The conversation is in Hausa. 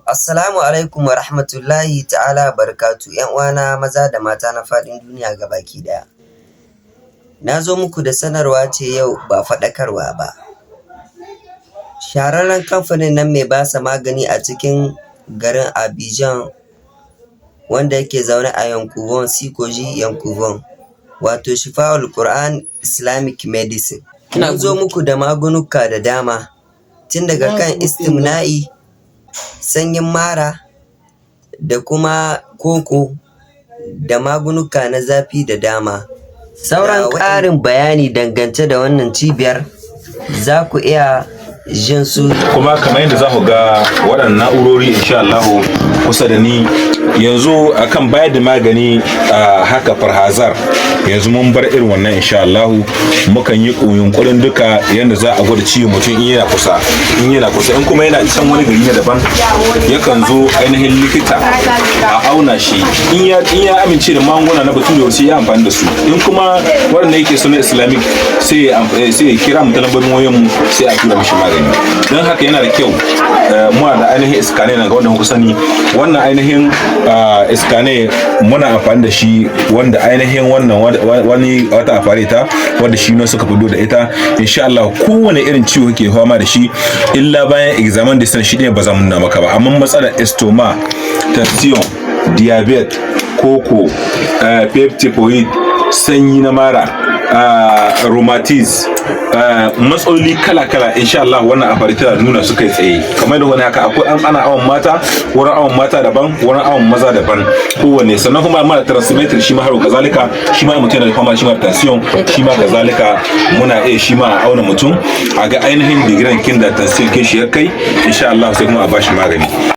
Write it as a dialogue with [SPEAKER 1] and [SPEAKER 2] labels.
[SPEAKER 1] Assalamu alaikum wa rahmatullahi ta'ala barakatu ‘yan uwana maza da mata na faɗin duniya gabaki ɗaya. Na zo muku da sanarwa ce yau ba faɗakarwa ba. Shahararren kamfanin nan mai basa magani a cikin garin Abidjan wanda yake zaune a Yankuvon Sikoji Yankuvon wato Shifa'ul Quran Islamic Medicine. Na zo muku da magunuka da dama tun daga kan istimna'i, sanyin mara da kuma koko da magunuka na zafi da dama. Sauran ƙarin bayani dangance da wannan cibiyar za ku iya jin su.
[SPEAKER 2] Kuma kamar yadda za ku ga waɗannan na'urori insha Allah kusa da ni yanzu akan bayar da magani haka farhazar yanzu mun bar irin wannan insha Allah mukan yi yunkurin duka yanda za a gwada ciwon mutum in yana kusa in kuma yana can wani gari na daban yakan zo ainihin likita a auna shi in ya amince da magunguna na bature sai ya amfani da su in kuma wanda yake so na islamic sai ya kira mu ta lambarin wayan mu sai a tura mishi magani. Don haka yana da kyau muna da ainihin iskane na ga wanda kuka sani wannan ainihin iskane muna amfani da shi wanda ainihin wannan wata afareta wanda shi ne suka fito da ita insha Allah kowane irin ciwo kake fama da shi illa bayan examen da shi ne ba za mu nuna maka ba amma matsalar estoma, tension, diabetes, koko, pepticoid, sanyi na mara, rheumatism, matsaloli kala-kala insha Allah wannan afarita nuna su kai tsaye kamar da wani haka akwai ana awon mata wurin awon mata daban wurin awon maza daban kowanne sannan kuma mara transmitter shi ma haro kazalika shi ma mutum yana da fama shi ma tension shi ma kazalika muna shi ma a auna mutum a ga ainihin digiran kin da tension kin shi ya kai insha Allah sai kuma a bashi magani.